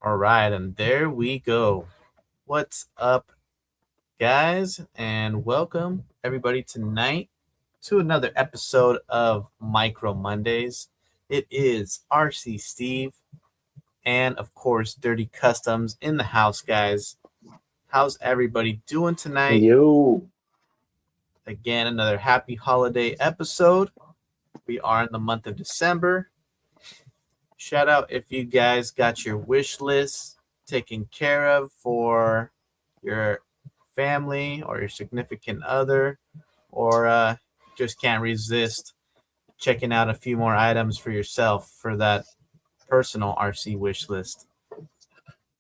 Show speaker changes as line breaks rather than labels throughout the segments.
All right, and there we go. What's up, guys? And welcome everybody tonight to another episode of Micro Mondays. It is RC Steve and, of course, Dirty Customs in the house, guys. How's everybody doing tonight?
Yo,
Again, another happy holiday episode. We are in the month of December. Shout out if you guys got your wish list taken care of for your family or your significant other, or just can't resist checking out a few more items for yourself for that personal RC wish list.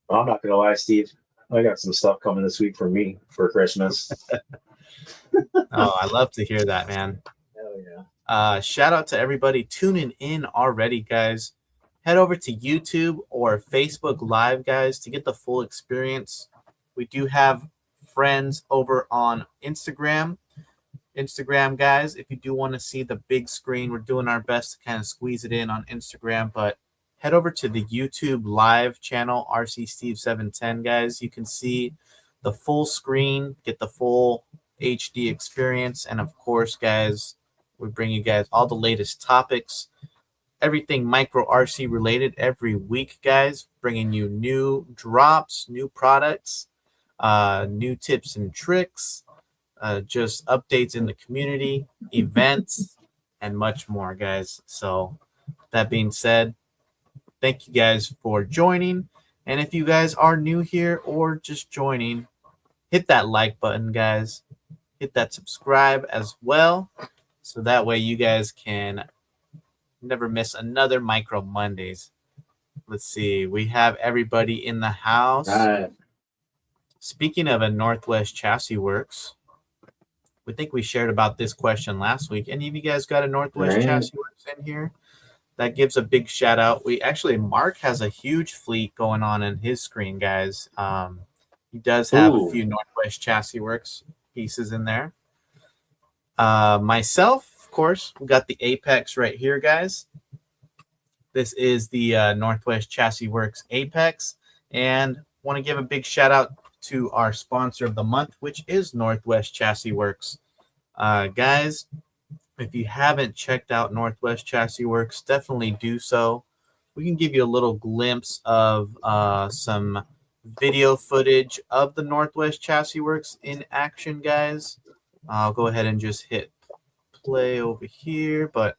I'm not gonna lie, Steve. I got some stuff coming this week for me for Christmas.
Oh, I love to hear that, man.
Hell yeah.
Shout out to everybody tuning in already, guys. Head over to YouTube or Facebook Live, guys, to get the full experience. We do have friends over on Instagram. Instagram, guys, if you do want to see the big screen, we're doing our best to kind of squeeze it in on Instagram, but head over to the YouTube Live channel, RC Steve 710, guys. You can see the full screen, get the full HD experience, and of course, guys, we bring you guys all the latest topics, everything micro RC related every week, guys, bringing you new drops, new products, new tips and tricks, just updates in the community, events, and much more, guys. So that being said, thank you guys for joining. And if you guys are new here or just joining, hit that like button, guys. Hit that subscribe as well. So that way you guys can never miss another Micro Mondays. Let's see. We have everybody in the house. Speaking of a Northwest Chassis Works, we think we shared about this question last week. Any of you guys got a Northwest Chassis Works in here? That gives a big shout out. Mark has a huge fleet going on in his screen, guys. He does have a few Northwest Chassis Works pieces in there. Myself, of course, we got the Apex right here, guys. This is the Northwest Chassis Works Apex, and want to give a big shout out to our sponsor of the month, which is Northwest Chassis Works. Guys, if you haven't checked out Northwest Chassis Works, definitely do so. We can give you a little glimpse of some video footage of the Northwest Chassis Works in action, guys. I'll go ahead and just hit play over here. But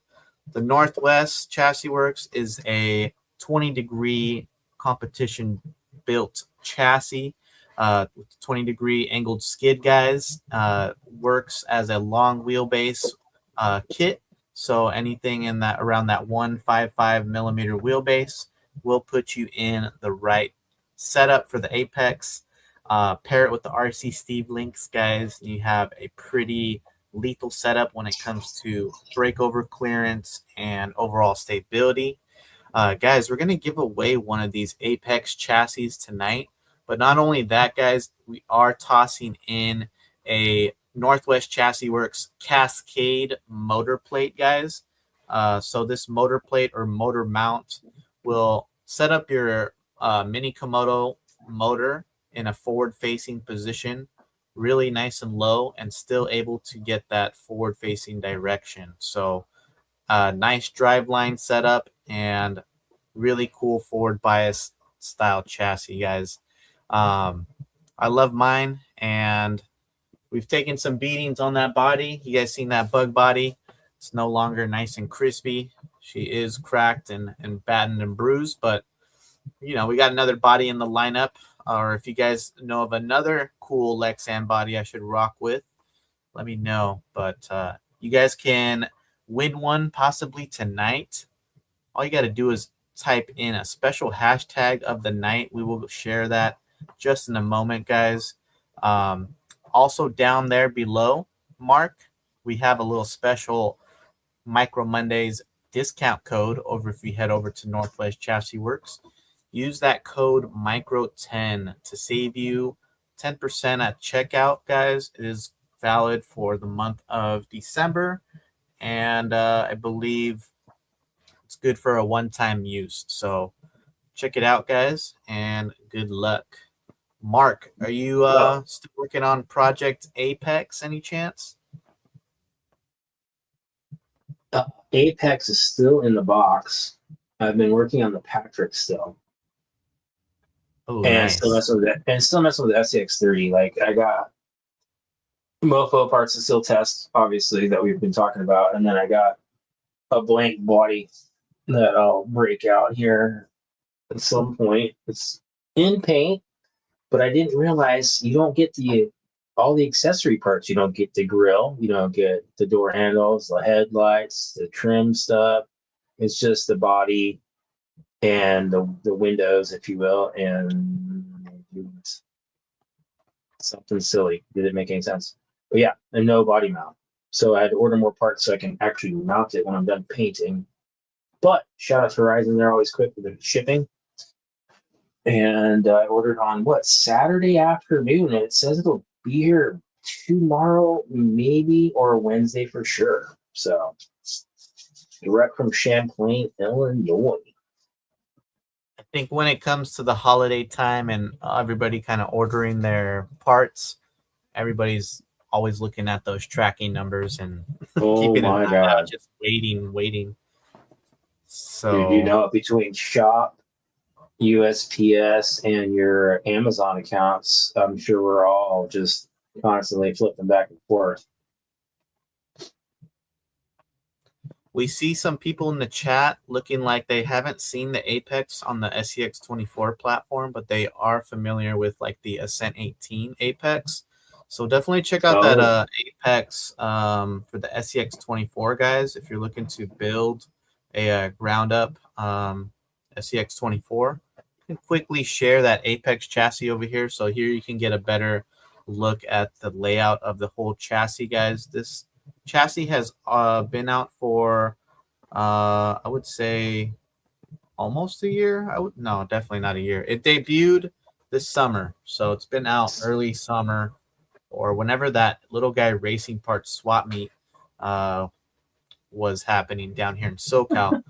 the Northwest Chassis Works is a 20-degree competition built chassis with 20-degree angled skid, guys. Works as a long wheelbase kit. So anything in that around that 155 millimeter wheelbase will put you in the right setup for the Apex. Pair it with the RC Steve links, guys. You have a pretty lethal setup when it comes to breakover clearance and overall stability. Guys, we're going to give away one of these Apex chassis tonight. But not only that, guys, we are tossing in a Northwest Chassis Works Cascade motor plate, guys. So this motor plate or motor mount will set up your mini Komodo motor in a forward-facing position, really nice and low, and still able to get that forward-facing direction. So nice driveline setup and really cool forward bias style chassis, guys. I love mine, and we've taken some beatings on that body. You guys seen that bug body? It's no longer nice and crispy. She is cracked and battened and bruised, but we got another body in the lineup. Or if you guys know of another cool Lexan body I should rock with, let me know. But you guys can win one possibly tonight. All you got to do is type in a special hashtag of the night. We will share that just in a moment, guys. Also down there below, Mark, we have a little special Micro Mondays discount code over if you head over to Northwest Chassis Works. Use that code MICRO10 to save you 10% at checkout, guys. It is valid for the month of December, and I believe it's good for a one-time use. So check it out, guys, and good luck. Mark, are you still working on Project Apex? Any chance?
Apex is still in the box. I've been working on the Patrick still.
Oh,
And
nice.
still messing with that, and still messing with the SCX30. Like I got mofo parts to still test, obviously, that we've been talking about, and then I got a blank body that I'll break out here at some point. It's in paint, but I didn't realize you don't get all the accessory parts. You don't get the grill, you don't get the door handles, the headlights, the trim stuff. It's just the body and the windows, if you will, and something silly. Did it make any sense? But yeah, and no body mount. So I had to order more parts so I can actually mount it when I'm done painting. But shout out to Horizon, they're always quick with the shipping. And I ordered on Saturday afternoon, and it says it'll be here tomorrow, maybe, or Wednesday for sure. So direct from Champlain, Illinois.
I think when it comes to the holiday time and everybody kind of ordering their parts, everybody's always looking at those tracking numbers and keeping an eye out, just waiting. So,
dude, between shop, USPS, and your Amazon accounts, I'm sure we're all just constantly flipping back and forth.
We see some people in the chat looking like they haven't seen the Apex on the SCX24 platform, but they are familiar with like the Ascent 18 Apex. So definitely check out that Apex for the SCX24 guys if you're looking to build a ground up SCX24. You can quickly share that Apex chassis over here. So here you can get a better look at the layout of the whole chassis, guys. This chassis has been out for I would say almost a year. No, definitely not a year. It debuted this summer, so it's been out early summer or whenever that little guy racing parts swap meet was happening down here in SoCal.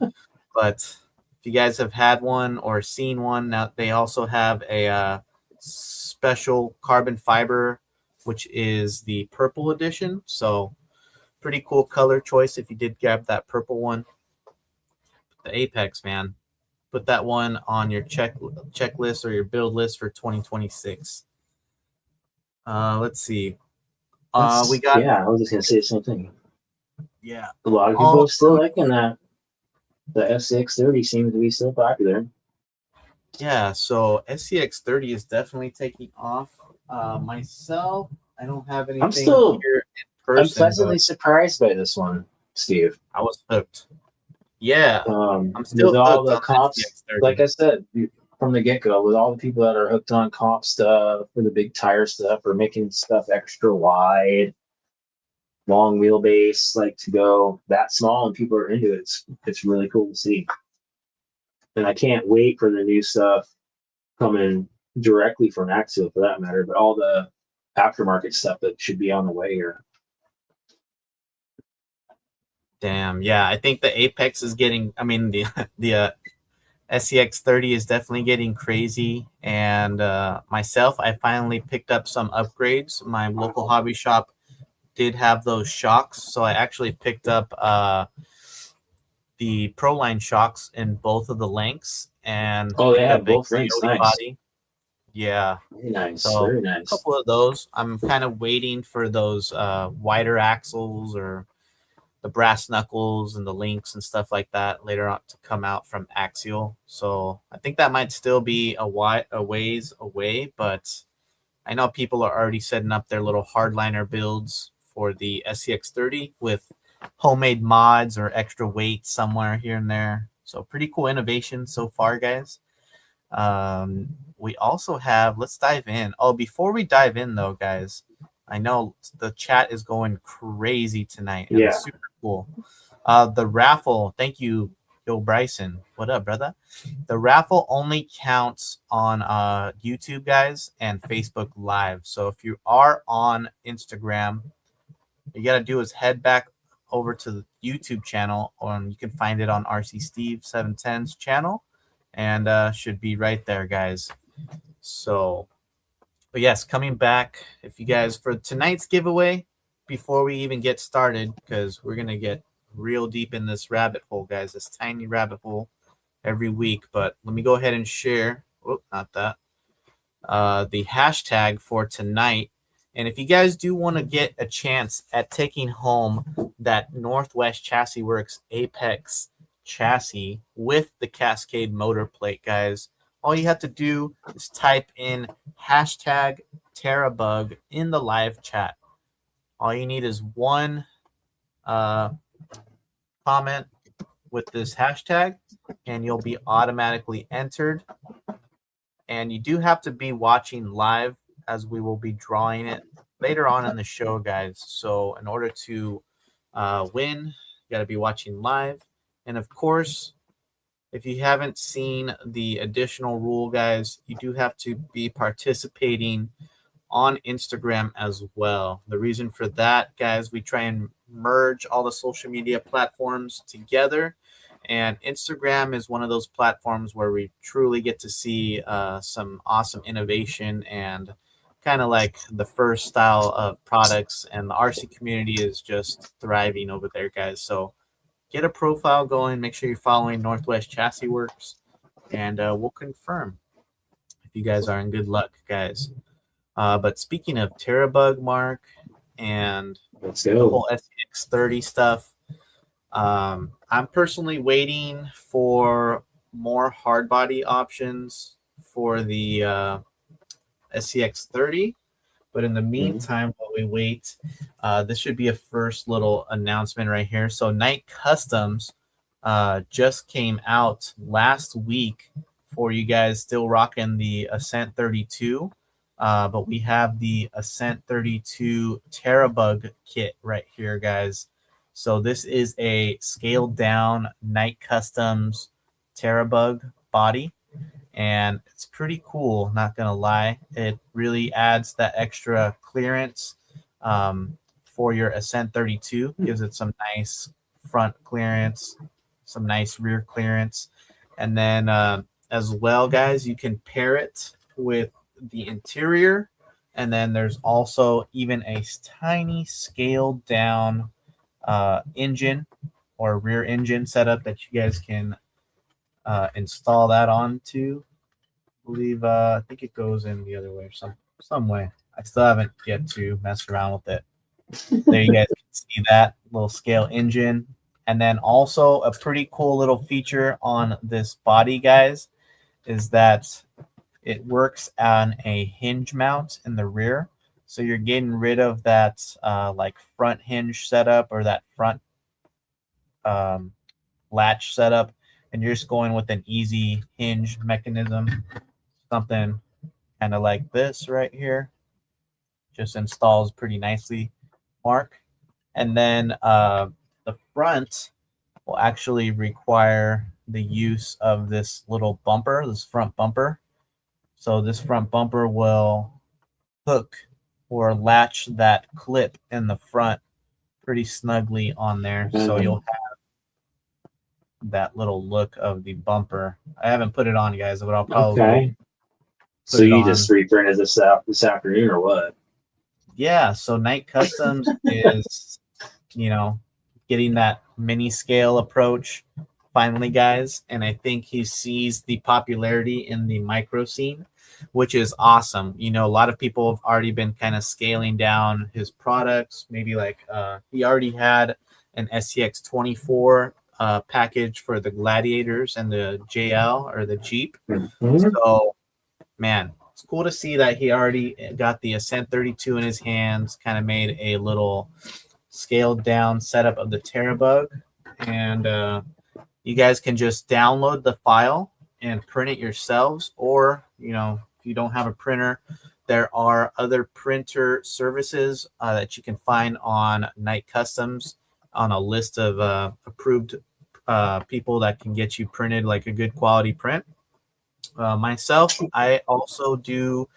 But if you guys have had one or seen one, now they also have a special carbon fiber, which is the purple edition. So pretty cool color choice if you did grab that purple one. The Apex, man. Put that one on your checklist or your build list for 2026. Let's see. We got.
Yeah, I was just gonna say the same thing.
Yeah,
a lot of people are still liking that. The SCX30 seems to be still popular.
Yeah, so SCX30 is definitely taking off. Myself, I don't have anything here in person.
I'm pleasantly surprised by this one, Steve.
I was hooked. Yeah,
I'm still with all the comps. Like I said from the get-go, with all the people that are hooked on comp stuff or the big tire stuff or making stuff extra wide, long wheelbase, like to go that small, and people are into it. It's really cool to see. And I can't wait for the new stuff coming directly from Axial, for that matter, but all the aftermarket stuff that should be on the way here.
Damn, yeah, I think the Apex is getting. I mean, the SCX30 is definitely getting crazy. And myself, I finally picked up some upgrades. My local hobby shop did have those shocks, so I actually picked up the Proline shocks in both of the lengths, and
they have both lengths. Nice.
Body. Yeah,
very nice.
So
very nice.
A couple of those. I'm kind of waiting for those wider axles or the brass knuckles and the links and stuff like that later on to come out from Axial. So I think that might still be a ways away, but I know people are already setting up their little hardliner builds for the SCX30 with homemade mods or extra weight somewhere here and there. So pretty cool innovation so far, guys. We also have, let's dive in. Oh, before we dive in though, guys, I know the chat is going crazy tonight. And it's super cool. The raffle, thank you, Yo Bryson. What up, brother? The raffle only counts on YouTube, guys, and Facebook Live. So if you are on Instagram, all you got to do is head back over to the YouTube channel, or you can find it on RC Steve 710's channel. and should be right there, guys. So, but yes, coming back, if you guys, for tonight's giveaway, before we even get started, because we're going to get real deep in this rabbit hole, guys, this tiny rabbit hole every week. But let me go ahead and share, not that, the hashtag for tonight. And if you guys do want to get a chance at taking home that Northwest Chassis Works Apex chassis with the Cascade motor plate, guys, all you have to do is type in hashtag Terrabug in the live chat. All you need is one comment with this hashtag, and you'll be automatically entered. And you do have to be watching live, as we will be drawing it later on in the show, guys. So in order to win, you got to be watching live. And of course, if you haven't seen the additional rule, guys, you do have to be participating on Instagram as well. The reason for that, guys, we try and merge all the social media platforms together. And Instagram is one of those platforms where we truly get to see some awesome innovation and kind of like the first style of products. And the RC community is just thriving over there, guys. So get a profile going. Make sure you're following Northwest Chassis Works, and we'll confirm if you guys are in good luck, guys. But speaking of Terrabug, Mark, and the whole SCX30 stuff, I'm personally waiting for more hard body options for the SCX30. But in the meantime, while we wait, this should be a first little announcement right here. So Night Customs just came out last week for you guys still rocking the Ascent 32. But we have the Ascent 32 Terrabug kit right here, guys. So this is a scaled down Night Customs Terrabug body, and it's pretty cool, not gonna lie. It really adds that extra clearance for your Ascent 32, gives it some nice front clearance, some nice rear clearance, and then as well, guys, you can pair it with the interior, and then there's also even a tiny scaled down engine or rear engine setup that you guys can install that onto. I think it goes in the other way, some way. I still haven't yet to mess around with it. There you guys can see that little scale engine. And then also a pretty cool little feature on this body, guys, is that it works on a hinge mount in the rear. So you're getting rid of that like front hinge setup or that front latch setup, and you're just going with an easy hinge mechanism, something kind of like this right here. Just installs pretty nicely, Mark. And then the front will actually require the use of this little bumper, this front bumper. So this front bumper will hook or latch that clip in the front pretty snugly on there. So you'll have that little look of the bumper. I haven't put it on, guys, but I'll probably
So you just reprinted this afternoon or what?
Yeah, so Night Customs is, getting that mini scale approach finally, guys. And I think he sees the popularity in the micro scene, which is awesome. A lot of people have already been kind of scaling down his products. Maybe like he already had an SCX 24 package for the Gladiators and the JL or the Jeep. So, man, it's cool to see that he already got the Ascent 32 in his hands, kind of made a little scaled down setup of the Terrabug. And you guys can just download the file and print it yourselves. Or, if you don't have a printer, there are other printer services that you can find on Night Customs on a list of approved people that can get you printed like a good quality print. Myself, I also do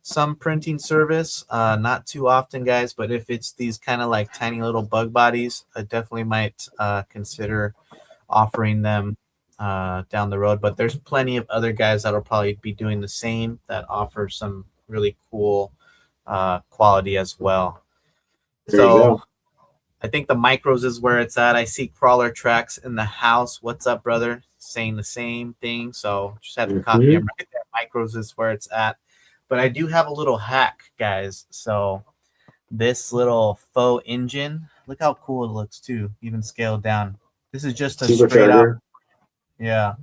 some printing service, not too often, guys, but if it's these kind of like tiny little bug bodies, I definitely might consider offering them down the road, but there's plenty of other guys that'll probably be doing the same that offer some really cool quality as well.
There you go.
I think the micros is where it's at. I see Crawler Tracks in the house. What's up, brother? Saying the same thing. So just had to copy him right there. Micros is where it's at. But I do have a little hack, guys. So this little faux engine, look how cool it looks too, even scaled down. This is just a straight up. Yeah.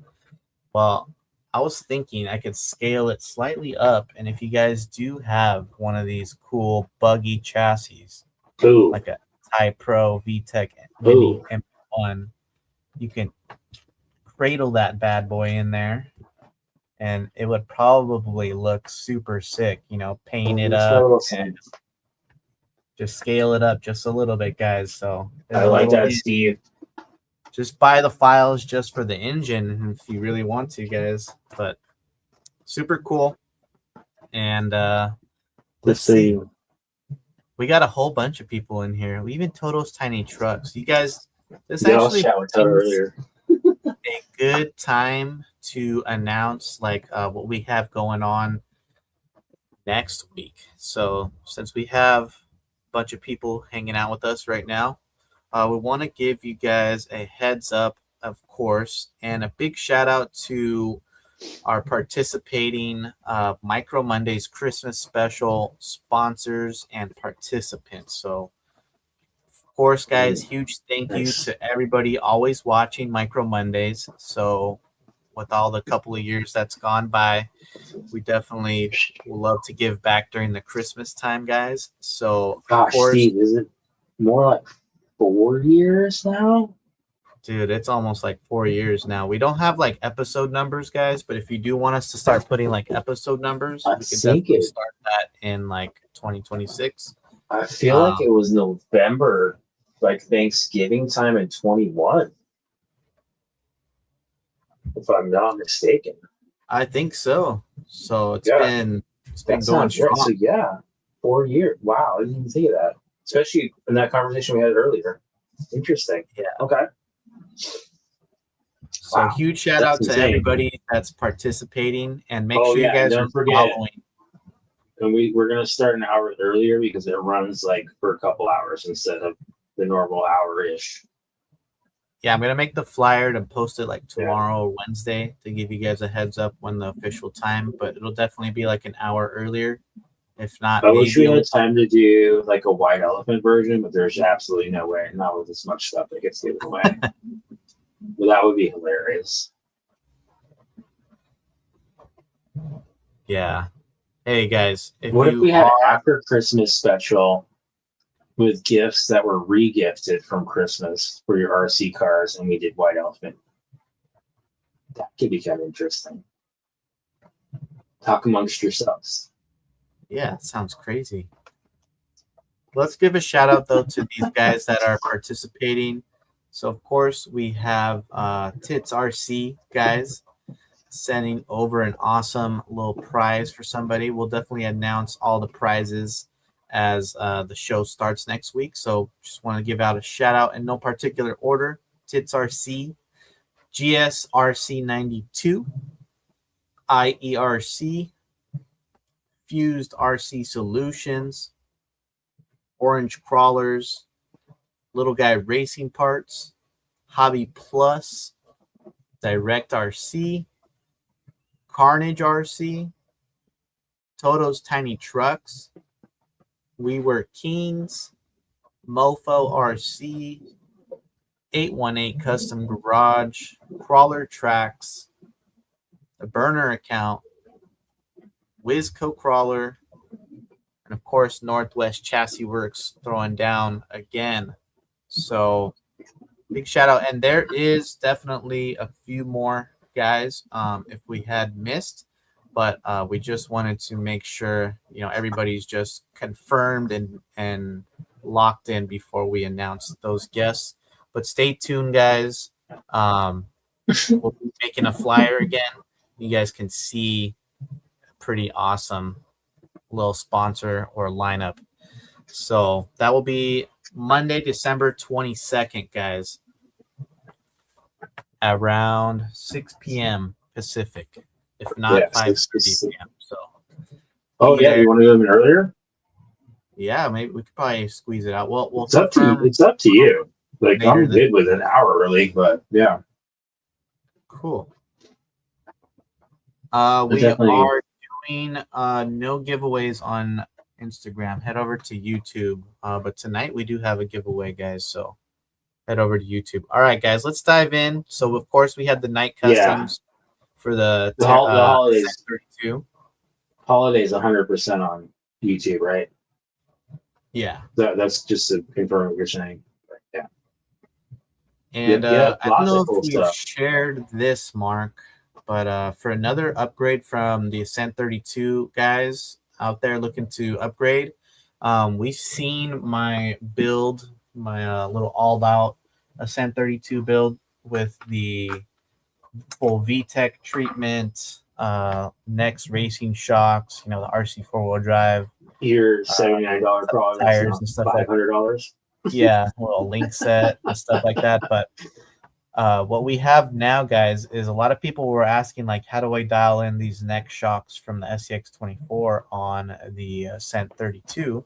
Well, I was thinking I could scale it slightly up. And if you guys do have one of these cool buggy chassis, like a Pro VTEC Mini M1, you can cradle that bad boy in there, and it would probably look super sick. Paint it up, and just scale it up just a little bit, guys. So
I like that, Steve.
Just buy the files just for the engine if you really want to, guys. But super cool. And let's see. We got a whole bunch of people in here. We even Toto's Tiny Trucks. You guys, this actually is a good time to announce what we have going on next week. So since we have a bunch of people hanging out with us right now, we want to give you guys a heads up, of course, and a big shout out to our participating Micro Mondays Christmas special sponsors and participants. So, of course, guys, huge thank you to everybody always watching Micro Mondays. So, with all the couple of years that's gone by, we definitely will love to give back during the Christmas time, guys. So,
of course, Steve, is it more like 4 years now?
Dude, it's almost like 4 years now. We don't have episode numbers, guys, but if you do want us to start putting episode numbers, we can definitely start that in 2026.
I feel like it was November, Thanksgiving time in 21, if I'm not mistaken.
I think so. So it's been going strong.
So 4 years. Wow, I didn't even think of that. Especially in that conversation we had earlier. Interesting. Yeah. Okay.
So huge shout out to everybody that's participating, and make sure you guys are following.
And we're gonna start an hour earlier because it runs for a couple hours instead of the normal hour-ish.
Yeah, I'm gonna make the flyer to post it tomorrow or Wednesday to give you guys a heads up when the official time, but it'll definitely be an hour earlier. If not,
I wish we had time to do a white elephant version, but there's absolutely no way, not with as much stuff that gets given away. But that would be hilarious.
Yeah. Hey guys,
if we had an after Christmas special with gifts that were re-gifted from Christmas for your RC cars, and we did white elephant? That could be kind of interesting. Talk amongst yourselves.
Yeah, sounds crazy. Let's give a shout out though to these guys that are participating. So of course we have Tits RC guys sending over an awesome little prize for somebody. We'll definitely announce all the prizes as the show starts next week. So just want to give out a shout out in no particular order. Tits RC, GSRC92, IERC, Fused RC Solutions, Orange Crawlers, Little Guy Racing Parts, Hobby Plus, Direct RC, Carnage RC, Toto's Tiny Trucks, We Were Kings, Mofo RC, 818 Custom Garage, Crawler Tracks, The Burner Account, Wizco Crawler, and of course Northwest Chassis Works throwing down again. So big shout out. And there is definitely a few more guys if we had missed, but we just wanted to make sure everybody's just confirmed and locked in before we announce those guests. But stay tuned, guys. We'll be making a flyer again. You guys can see pretty awesome little sponsor or lineup. So that will be Monday, December 22nd, guys, around 6 p.m. Pacific, if not 5:30 p.m. So,
oh yeah, you want to go even earlier?
Yeah, maybe we could probably squeeze it out. We'll
It's up to you.
confirm
It's up to you. Like
later
I'm good with an hour early, but yeah.
Cool.
I
We
definitely-
are doing no giveaways on Instagram. Head over to YouTube. But tonight we do have a giveaway, guys. So head over to YouTube. All right, guys, let's dive in. So of course we had the night customs for the
holidays.
32.
Holidays 100% on YouTube, right?
Yeah.
That's just to confirm what you're saying. Yeah.
And
yeah,
I don't know if
cool
we've
stuff.
shared this, Mark, but for another upgrade from the Ascent 32 guys out there looking to upgrade, we've seen my build, my little all-out Ascent 32 build with the full VTEC treatment, next racing shocks, the RC four-wheel drive.
Your $79 product,
tires and stuff like
$500.
Yeah, a little link set and stuff like that. But what we have now, guys, is a lot of people were asking, like, how do I dial in these neck shocks from the SCX24 on the Ascent 32?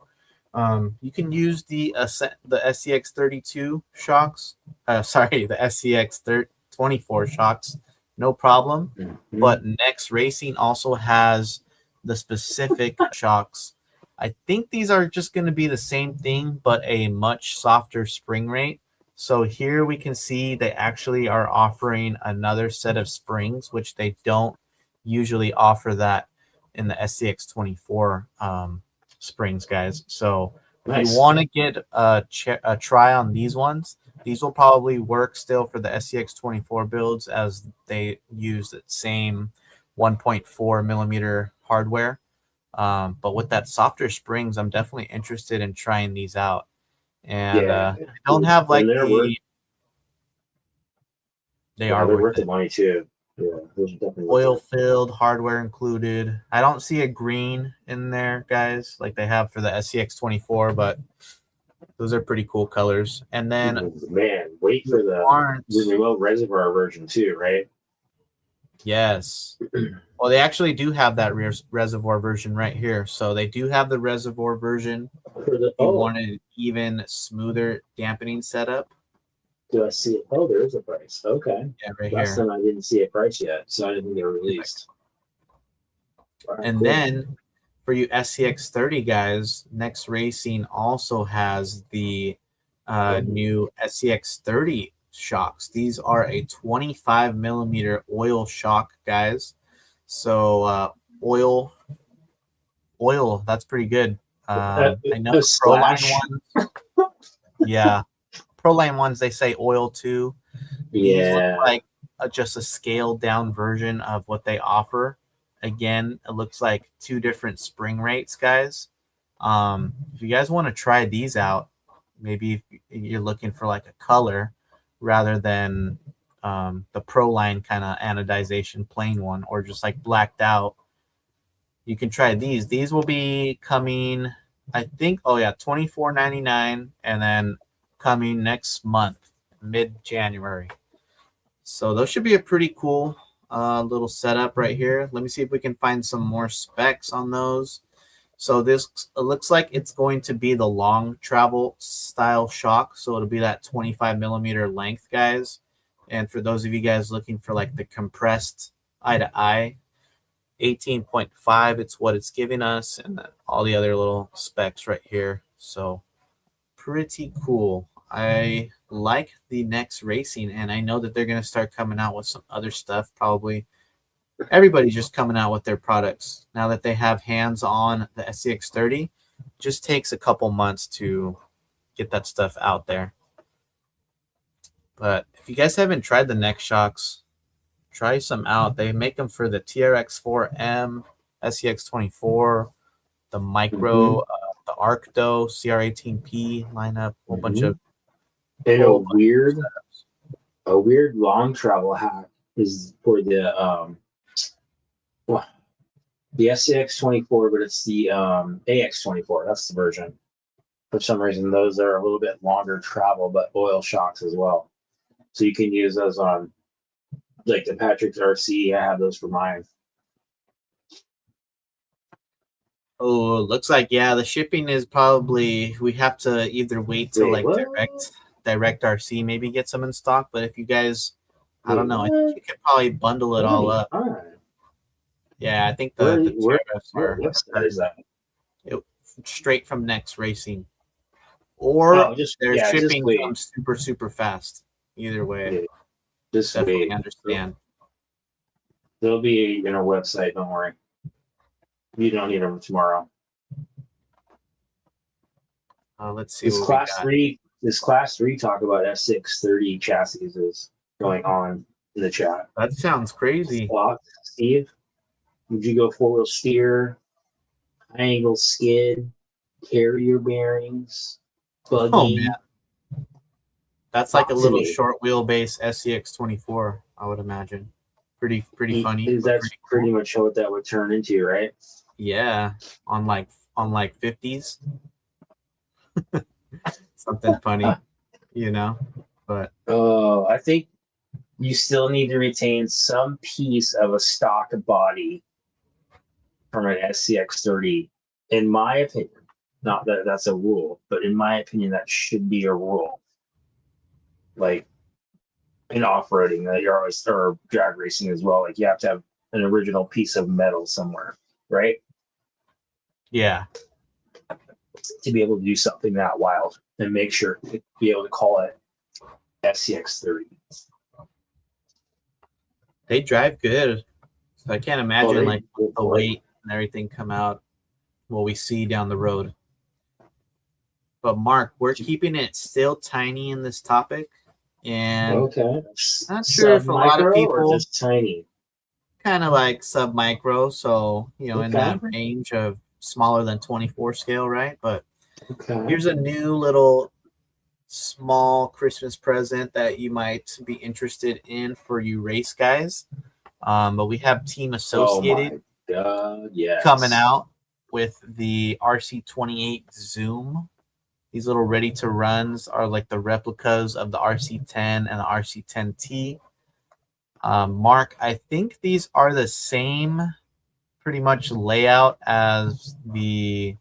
You can use the SCX32 shocks. Sorry, the SCX24 shocks, no problem.
Mm-hmm.
But Next Racing also has the specific shocks. I think these are just going to be the same thing, but a much softer spring rate. So here we can see they actually are offering another set of springs, which they don't usually offer that in the SCX24 springs, guys. So if you want to get a try on these ones, these will probably work still for the SCX24 builds, as they use the same 1.4 millimeter hardware. But with that softer springs, I'm definitely interested in trying these out. And they don't have like
they're worth the money too. Yeah, those are definitely
oil-filled hardware included. I don't see a green in there, guys, like they have for the SCX24, but those are pretty cool colors. And then,
man, wait for the remote reservoir version too, right?
Yes. Well, they actually do have that reservoir version right here. So they do have the reservoir version. You want an even smoother dampening setup.
Do I see it? Oh, there is a price. Okay.
Yeah, right
Last
here.
time I didn't see a price yet, so I didn't think they were released.
Right, and cool. Then for you SCX30 guys, Next Racing also has the new SCX30 shocks. These are a 25 millimeter oil shock, guys. So oil, that's pretty good. I know the Proline ones. Yeah. Proline ones, they say oil too. These look like just a scaled down version of what they offer. Again, it looks like two different spring rates, guys. If you guys want to try these out, maybe if you're looking for like a color rather than the Proline kind of anodization plain one, or just like blacked out, you can try these. These will be coming, I think, $24.99, and then coming next month, mid-January. So those should be a pretty cool little setup right here. Let me see if we can find some more specs on those. So this looks like it's going to be the long travel style shock. So it'll be that 25 millimeter length, guys. And for those of you guys looking for like the compressed eye-to-eye, 18.5, it's what it's giving us, and all the other little specs right here. So pretty cool. I like the Next Racing, and I know that they're going to start coming out with some other stuff. Probably everybody's just coming out with their products now that they have hands on the SCX30. Just takes a couple months to get that stuff out there. But if you guys haven't tried the neck shocks, try some out. They make them for the TRX4M, SCX24, the Micro, the Arktos, CR18P lineup, a whole bunch of.
And a weird long travel hack is for the SCX24, but it's the AX24. That's the version. For some reason, those are a little bit longer travel, but oil shocks as well. So you can use those on like the Patrick's RC. I have those for mine.
Oh, looks like yeah, the shipping is probably we have to either wait till
Wait,
like
what?
direct RC maybe get some in stock. But if you guys, I
Wait,
don't know, I think
what?
you could probably bundle it all up.
$29.
Yeah, I think
Where,
the
where,
tariffs
what website is that?
it, straight from Next Racing,
Oh,
or their
just
shipping
wait.
comes super fast. Either way,
Yeah, just
definitely
wait.
understand.
They'll be in our website. Don't worry. You don't need them tomorrow.
Let's see
This
what we
class
got.
three, this class three talk about S630 chassis is going on in the chat.
That sounds crazy.
Steve, would you go 4-wheel steer, high angle skid, carrier bearings,
Oh man,
buggy?
that's like a
Talk to
little
me.
short wheelbase SCX24. I would imagine. Pretty funny, but
That's
pretty
pretty
cool.
much what that would turn into, right?
Yeah, on like 50s, something funny, you know. But
Oh, I think you still need to retain some piece of a stock body from an SCX30, in my opinion. Not that that's a rule, but in my opinion, that should be a rule. Like in off-roading, that you're always, or drag racing as well. Like you have to have an original piece of metal somewhere, right?
yeah,
To be able to do something that wild and make sure to be able to call it SCX30.
they drive good. So I can't
Oh,
imagine
they
like
good
the
boy.
weight and everything come out what we see down the road. But Mark, we're keeping it still tiny in this topic, and
Okay.
not sure
Sub
if a lot of
micro or
people
just tiny?
kind of like sub micro, so in
Okay.
that range of smaller than 24 scale, right? But
Okay.
here's a new little small Christmas present that you might be interested in for you race guys. But we have Team
Oh
Associated
my god, yes.
coming out with the RC28 Zoom. These little ready to runs are like the replicas of the RC10 and the RC10T. Mark, I think these are the same pretty much layout as the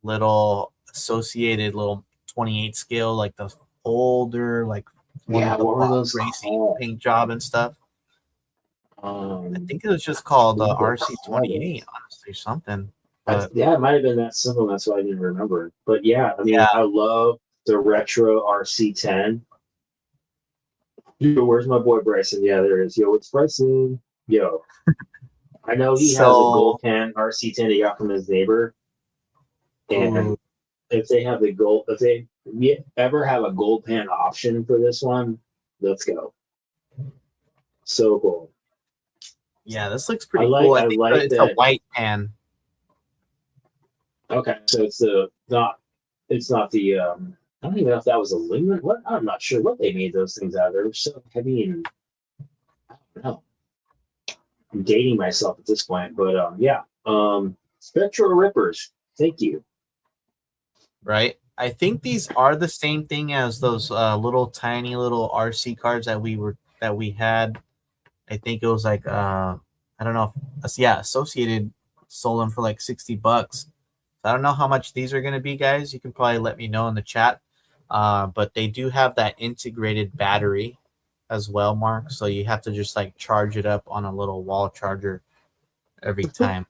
little associated little 28 scale, like the older, like one
Yeah,
with the
what were
Fox
those
Racing
called?
paint job and stuff. I think it was just called RC28, honestly, something. But
Yeah, it might have been that simple. That's why I didn't remember. But yeah, I mean,
yeah,
I love the retro RC10. Yo, where's my boy Bryson? Yeah, there it is. Yo, it's Bryson. Yo, I know he has a
so
gold pan RC10 he got from his neighbor. And
ooh,
if they have the gold, if they ever have a gold pan option for this one, let's go. So cool.
yeah, this looks
I
pretty
like
cool. I
I
think
like
it's a
that.
white pan.
Okay, so it's not the I don't even know if that was aluminum. What, I'm not sure what they made those things out of. They're so heavy, and I don't know. I'm dating myself at this point, but yeah. Spectral Rippers. Thank you.
Right? I think these are the same thing as those little tiny little RC cards that we had. I think it was like I don't know if yeah, Associated sold them for like $60. I don't know how much these are gonna be, guys. You can probably let me know in the chat. But they do have that integrated battery as well, Mark. So you have to just like charge it up on a little wall charger every time.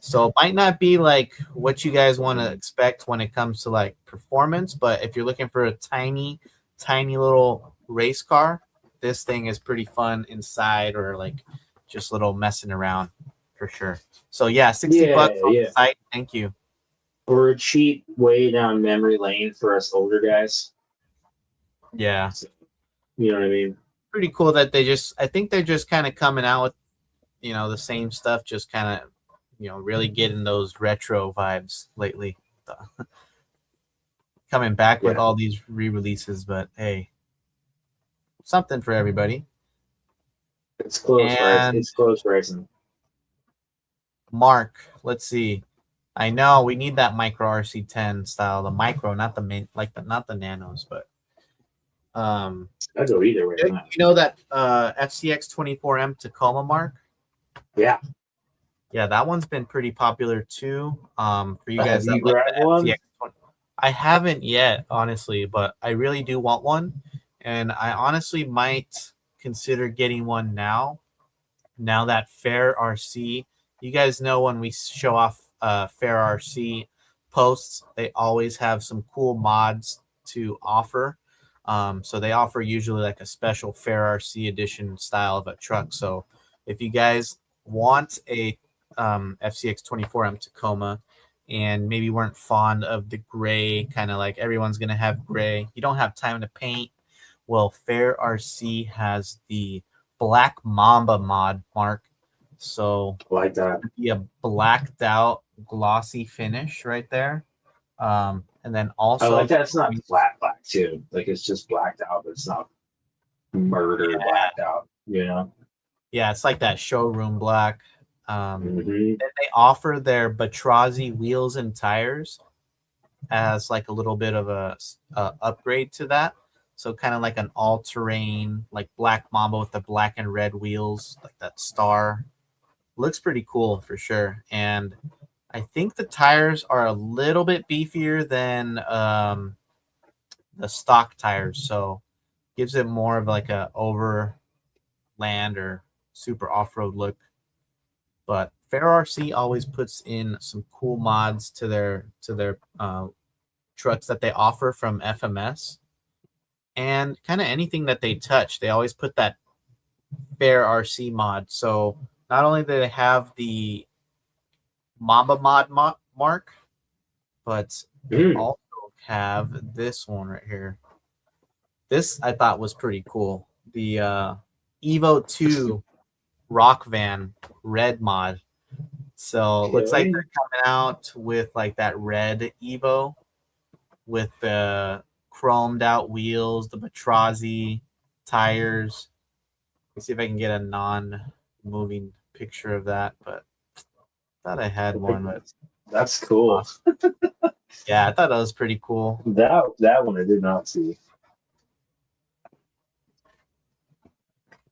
So it might not be like what you guys want to expect when it comes to like performance, but if you're looking for a tiny, tiny little race car, this thing is pretty fun inside or like just little messing around for sure. So yeah, 60
Yeah,
bucks on
yeah.
the site. Thank you.
For a cheap way down memory lane for us older guys.
Yeah.
You know what I mean?
Pretty cool that I think they're just kind of coming out with, the same stuff, just kind of, really getting those retro vibes lately. Coming back with
Yeah.
all these re-releases, but hey, something for everybody.
It's close, right?
And
It's close racing.
Mark, let's see. I know we need that micro RC10 style, the micro, not the not the nanos, but
I'd go either way.
You know that FCX 24M Tacoma, Mark?
Yeah.
Yeah, that one's been pretty popular too. For you guys
Have
that
you
like
grabbed
the
one?
FCX 20. I haven't yet, honestly, but I really do want one. And I honestly might consider getting one now. Now that Fair RC, you guys know when we show off Fair RC posts, they always have some cool mods to offer. So they offer usually like a special Fair RC edition style of a truck. So if you guys want a FCX 24M Tacoma and maybe weren't fond of the gray, kind of like everyone's going to have gray, you don't have time to paint, well, Fair RC has the Black Mamba mod, Mark. So
Like that.
be a blacked out glossy finish right there. And then also
I like that it's not flat black too. Like it's just blacked out, but it's not murder blacked out, you know?
Yeah, it's like that showroom black.
Mhm.
Then they offer their Batrazi wheels and tires as like a little bit of a upgrade to that. So kind of like an all-terrain, like Black Mamba with the black and red wheels, like that star. Looks pretty cool for sure. And I think the tires are a little bit beefier than the stock tires. So gives it more of like a overland or super off-road look. But Fair RC always puts in some cool mods to their trucks that they offer from FMS. And kind of anything that they touch, they always put that Fair RC mod. So not only do they have the Mamba mod Mark, but they also have this one right here. This I thought was pretty cool. The Evo 2 Rock Van red mod. So it looks like they're coming out with like that red Evo with the chromed out wheels, the Batrazi tires. Let's see if I can get a non-moving picture of that, but I thought I had one. But
that's cool.
Yeah, I thought that was pretty cool.
That one I did not see.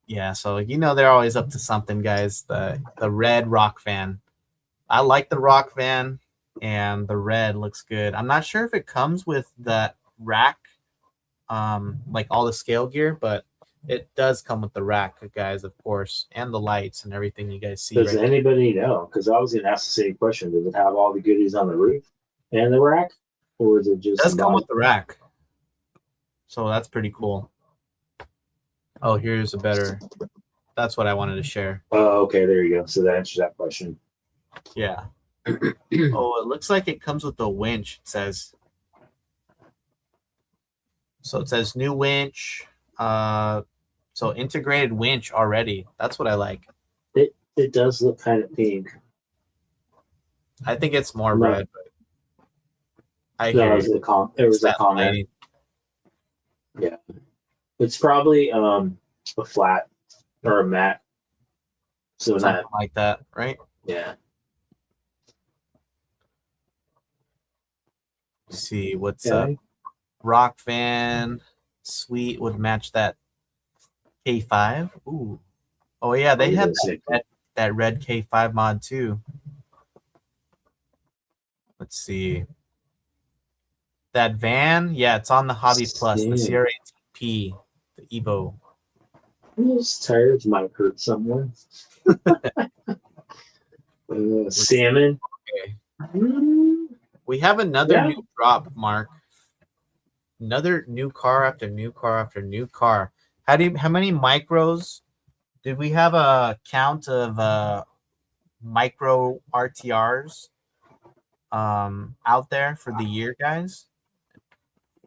Yeah, so you know they're always up to something, guys. The red rock van. I like the rock van, and the red looks good. I'm not sure if it comes with the rack, like all the scale gear, but it does come with the rack, guys, of course, and the lights and everything you guys see.
Does anybody know? Because I was going to ask the same question. Does it have all the goodies on the roof and the rack, or is it just?
It does come with the rack, so that's pretty cool. Oh, here's a better. That's what I wanted to share.
Oh, okay, there you go. So that answers that question.
Yeah. Oh, it looks like it comes with a winch. It says. So it says new winch. So integrated winch already. That's what I like.
It does look kind of pink.
I think it's more red. But I
no,
hear
it was a comment.
Lighting.
Yeah, it's probably a flat or a matte. So
something like that, right?
Yeah.
Let's see what's up. Rock van, sweet, would match that K5. Ooh. Oh yeah, they have that red K5 mod too. Let's see. That van, yeah, it's on the Hobby Plus, the CR18P, the Evo.
Those tires might hurt someone. Salmon.
Okay. We have another new drop, Mark. Another new car after new car after new car. How many micros? Did we have a count of micro RTRs out there for the year, guys?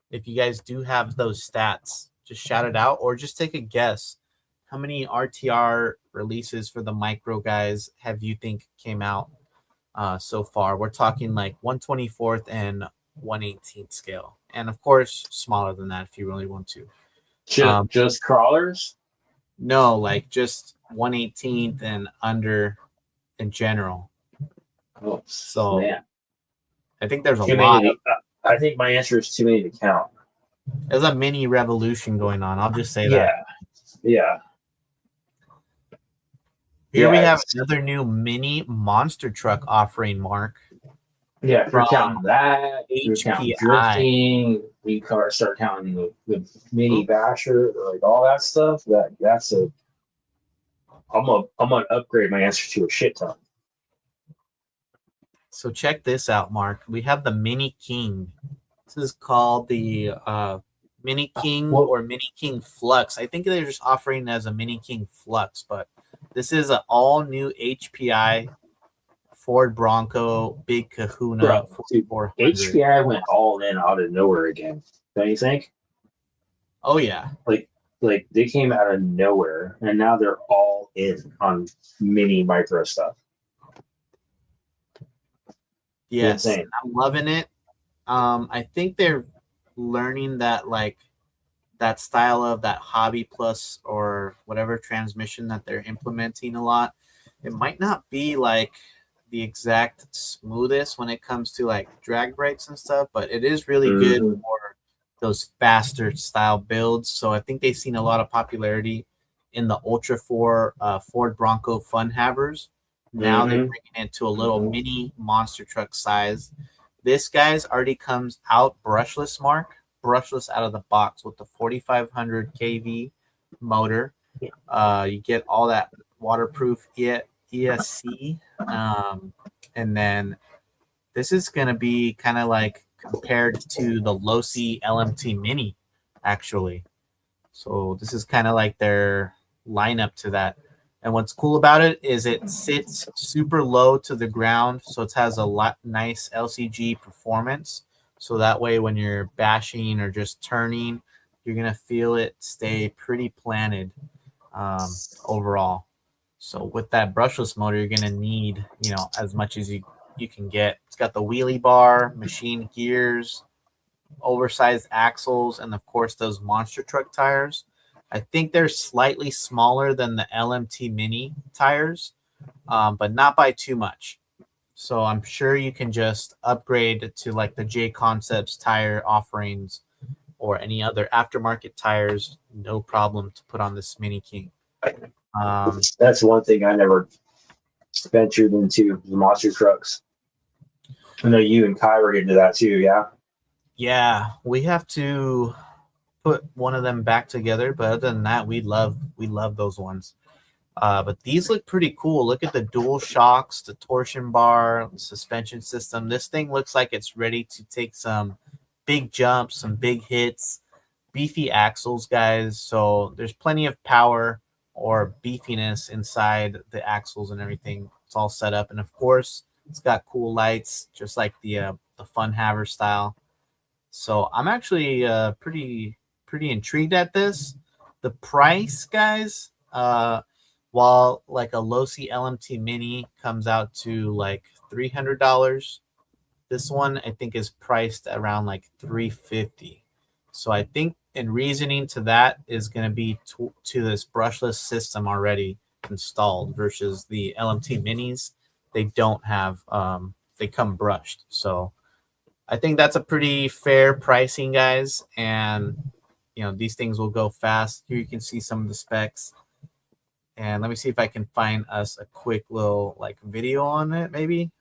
If you guys do have those stats, just shout it out or just take a guess. How many RTR releases for the micro guys have you think came out so far? We're talking like 1/24th and 1/18th scale. And of course, smaller than that if you really want to.
Just crawlers?
No, like just 1/18th and under in general.
Oh,
so
man.
I think there's a lot.
I think my answer is too many to count.
There's a mini revolution going on. I'll just say that.
Yeah.
Here we have another new mini monster truck offering, Mark.
Yeah, if you're
from
counting that, you're counting
HPI.
drifting, you start counting the mini basher, like all that stuff. That's a I'm gonna upgrade my answer to a shit ton.
So check this out, Mark. We have the Mini King. This is called the Mini King or Mini King Flux. I think they're just offering as a Mini King Flux, but this is an all new HPI Ford Bronco Big Kahuna 4400.
HPI went all in out of nowhere again. Don't you think?
Oh yeah.
Like they came out of nowhere and now they're all in on mini micro stuff.
Yes, I'm loving it. I think they're learning that like that style of that hobby plus or whatever transmission that they're implementing a lot. It might not be like the exact smoothest when it comes to like drag brakes and stuff, but it is really good for those faster style builds. So I think they've seen a lot of popularity in the Ultra 4 Ford Bronco Fun Havers. Now they're bringing it to a little mini monster truck size. This guy's already comes out brushless, Mark. Brushless out of the box with the 4500 kV motor. You get all that waterproof ESC. And then this is going to be kind of like compared to the Losi LMT Mini, actually. So this is kind of like their lineup to that. And what's cool about it is it sits super low to the ground, so it has a lot nice LCG performance. So that way, when you're bashing or just turning, you're gonna feel it stay pretty planted overall. So with that brushless motor, you're gonna need as much as you can get. It's got the wheelie bar, machine gears, oversized axles, and of course those monster truck tires. I think they're slightly smaller than the LMT Mini tires, but not by too much. So I'm sure you can just upgrade to like the J Concepts tire offerings or any other aftermarket tires, no problem to put on this Mini King.
That's one thing I never ventured into, the monster trucks. I know you and Kai were into that too, yeah?
Yeah, we have to put one of them back together, but other than that, we love those ones. But these look pretty cool. Look at the dual shocks, the torsion bar, suspension system. This thing looks like it's ready to take some big jumps, some big hits, beefy axles, guys. So there's plenty of power or beefiness inside the axles and everything. It's all set up, and of course, it's got cool lights, just like the Fun Haver style. So I'm actually pretty intrigued at this. The price, guys, while like a Losi LMT Mini comes out to like $300, this one I think is priced around like $350. So I think in reasoning to that is going to be to this brushless system already installed versus the LMT Minis. They don't have they come brushed. So I think that's a pretty fair pricing, guys. And these things will go fast. Here you can see some of the specs. And let me see if I can find us a quick little like video on it, maybe.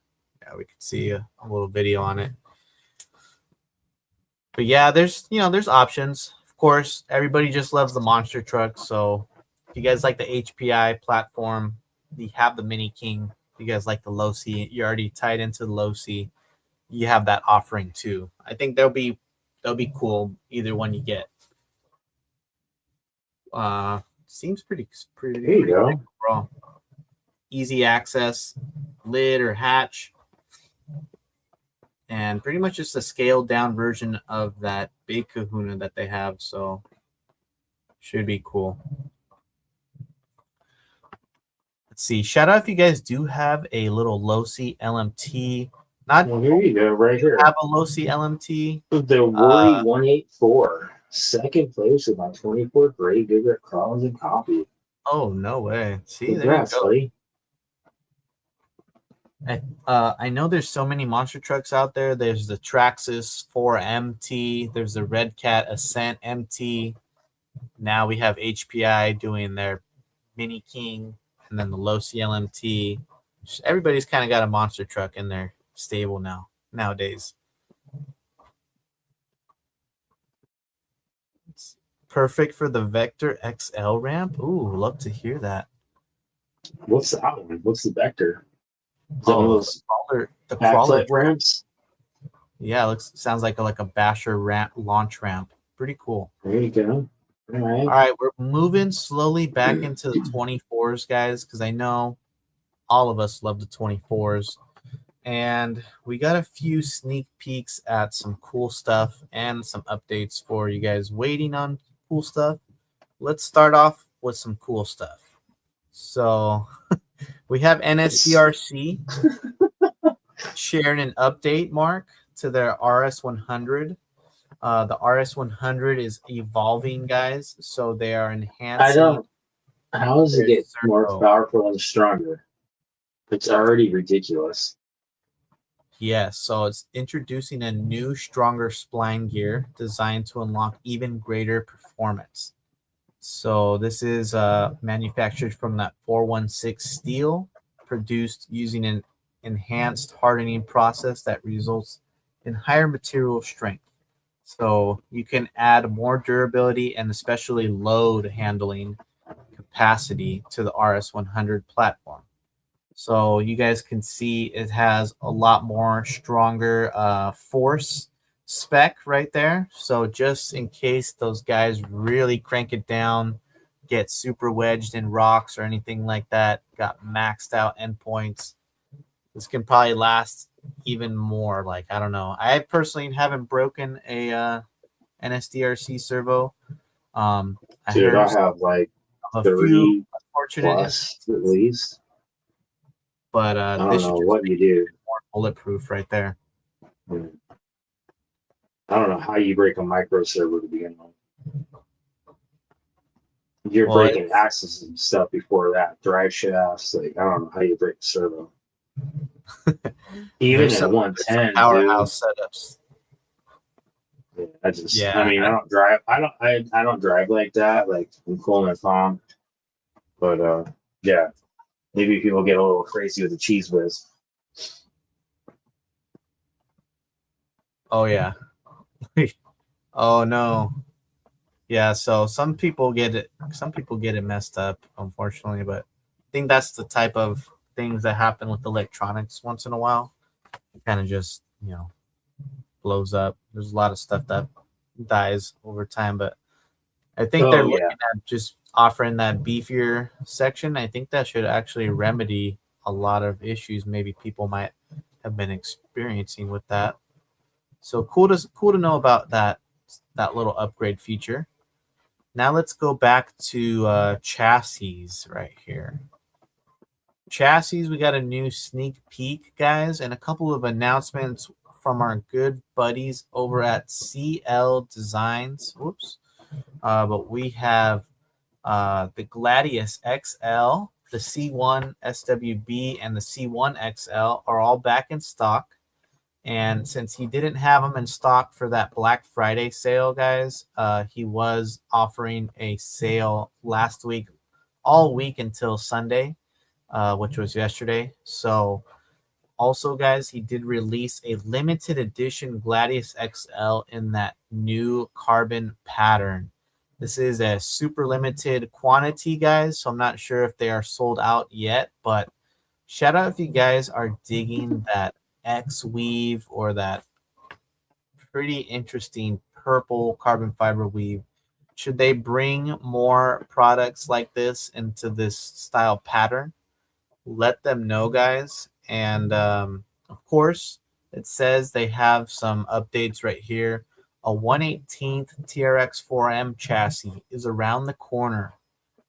Yeah, we could see a little video on it. But yeah, there's options. Of course, everybody just loves the monster truck. So if you guys like the HPI platform, you have the Mini King. If you guys like the Losi, you're already tied into the Losi. You have that offering too. I think they'll be cool either one you get. Seems pretty
There you go.
overall. Easy access, lid or hatch, and pretty much just a scaled down version of that big Kahuna that they have. So should be cool. Let's see. Shout out if you guys do have a little Losi LMT.
Well, here you go, right here.
Have a Losi LMT.
The Worry 184, second place with my 24 grade Bigger Collins and copy.
Oh no way! See,
Congrats,
there you go.
buddy.
I know there's so many monster trucks out there. There's the Traxxas 4MT. There's the Red Cat Ascent MT. Now we have HPI doing their Mini King, and then the low CLMT. Everybody's kind of got a monster truck in their stable nowadays. It's perfect for the Vector XL ramp. Ooh, love to hear that.
What's that one? What's the Vector? Is that one of those
the crawler
ramps?
Yeah, sounds like a basher ramp, launch ramp. Pretty cool.
There you go. All
right, we're moving slowly back into the 24s, guys, because I know all of us love the 24s. And we got a few sneak peeks at some cool stuff and some updates for you guys waiting on cool stuff. Let's start off with some cool stuff. So we have NSDRC sharing an update, Mark, to their RS100. The RS100 is evolving, guys, so they are enhancing.
How does it get more powerful and stronger? It's already ridiculous.
Yes, so it's introducing a new, stronger spline gear designed to unlock even greater performance. So this is manufactured from that 416 steel, produced using an enhanced hardening process that results in higher material strength. So you can add more durability and especially load handling capacity to the RS100 platform. So you guys can see it has a lot more stronger force spec right there. So just in case those guys really crank it down, get super wedged in rocks or anything like that, got maxed out endpoints, this can probably last even more. Like, I don't know. I personally haven't broken a NSDRC servo.
I have like a 3 plus at least.
But
I don't know what you do.
More bulletproof right there.
I don't know how you break a micro servo to begin with. You're breaking axles and stuff before that, drive shafts. Like, I don't know how you break a servo. Even at 110,
powerhouse setups.
Yeah, I mean, I don't drive. I don't drive like that. Like, I'm cool in my phone. But yeah, maybe people get a little crazy with the cheese whiz.
Oh yeah. Oh no. Yeah, so some people get it messed up, unfortunately, but I think that's the type of things that happen with electronics once in a while. It kind of just, blows up. There's a lot of stuff that dies over time, but I think they're looking at just offering that beefier section. I think that should actually remedy a lot of issues maybe people might have been experiencing with that. So cool to know about that little upgrade feature. Now let's go back to chassis right here. Chassis, we got a new sneak peek, guys, and a couple of announcements from our good buddies over at CL Designs. Whoops. But we have the Gladius XL, the C1 SWB, and the C1 XL are all back in stock. And since he didn't have them in stock for that Black Friday sale, guys, he was offering a sale last week, all week until Sunday, which was yesterday. So also, guys, he did release a limited edition Gladius XL in that new carbon pattern. This is a super limited quantity, guys, so I'm not sure if they are sold out yet, but shout out if you guys are digging that X weave or that pretty interesting purple carbon fiber weave. Should they bring more products like this into this style pattern? Let them know, guys. And of course, it says they have some updates right here. A 1/18th TRX4M chassis is around the corner,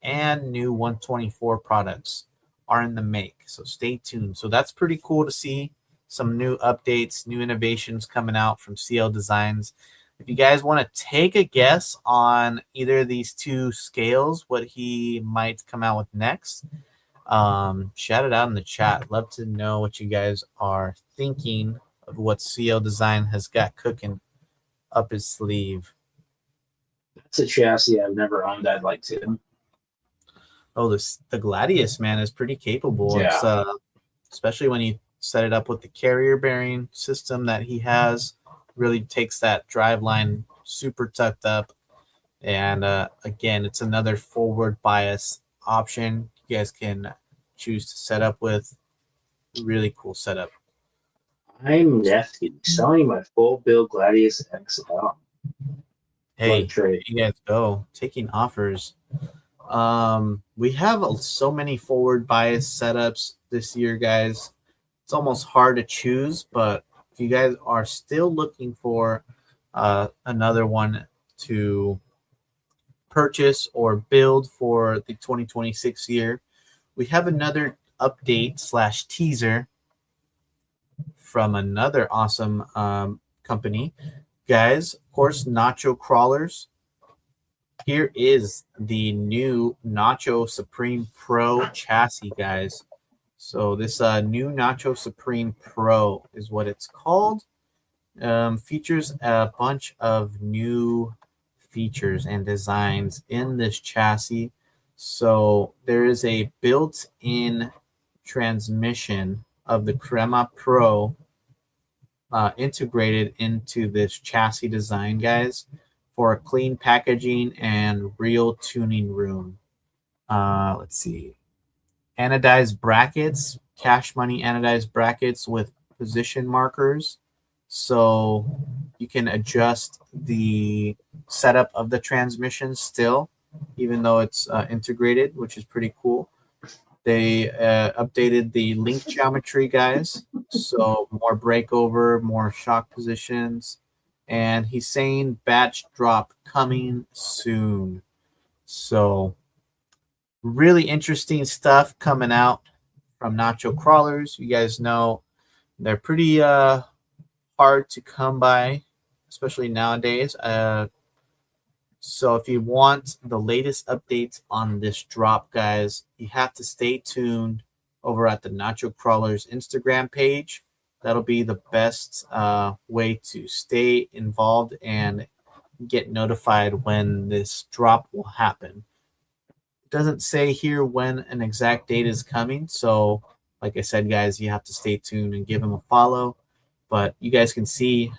and new 124 products are in the make. So stay tuned. So that's pretty cool to see. Some new updates, new innovations coming out from CL Designs. If you guys want to take a guess on either of these two scales, what he might come out with next, Shout it out in the chat. Love to know what you guys are thinking of what CO Design has got cooking up his sleeve.
That's a chassis I've never owned. I'd like to.
Oh, the Gladius, man, is pretty capable.
Yeah.
It's especially when you set it up with the carrier bearing system that he has. Really takes that drive line super tucked up. And again, it's another forward bias option you guys can choose to set up with. Really cool setup.
I'm nifty. Selling my full build Gladius XL.
Hey, there you guys go. Taking offers. We have so many forward bias setups this year, guys. It's almost hard to choose, but if you guys are still looking for another one to purchase or build for the 2026 year, we have another update / teaser from another awesome company. Guys, of course, Nacho Crawlers. Here is the new Nacho Supreme Pro chassis, guys. So this new Nacho Supreme Pro is what it's called. Features a bunch of new features and designs in this chassis. So there is a built-in transmission of the Crema Pro integrated into this chassis design, guys, for a clean packaging and real tuning room. Let's see. Anodized brackets, cash money anodized brackets with position markers. So you can adjust the setup of the transmission still, even though it's integrated, which is pretty cool. They updated the link geometry, guys. So more breakover, more shock positions. And he's saying batch drop coming soon. So really interesting stuff coming out from Nacho Crawlers. You guys know they're pretty hard to come by, especially nowadays. So if you want the latest updates on this drop, guys, you have to stay tuned over at the Nacho Crawlers Instagram page. That'll be the best way to stay involved and get notified when this drop will happen. It doesn't say here when an exact date is coming. So like I said, guys, you have to stay tuned and give him a follow. But you guys can see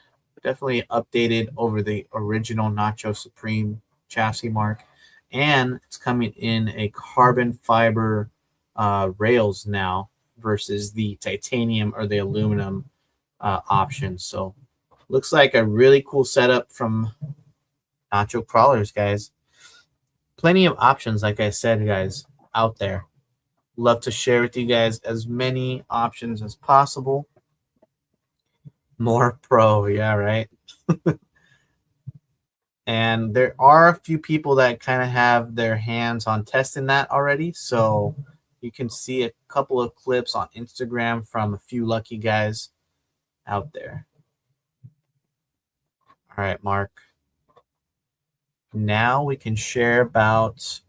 definitely updated over the original Nacho Supreme chassis mark. And it's coming in a carbon fiber rails now versus the titanium or the aluminum option. So looks like a really cool setup from Nacho Crawlers, guys. Plenty of options, like I said, guys, out there. Love to share with you guys as many options as possible. More pro, yeah, right? And there are a few people that kind of have their hands on testing that already. So you can see a couple of clips on Instagram from a few lucky guys out there. All right, Mark. Now we can share about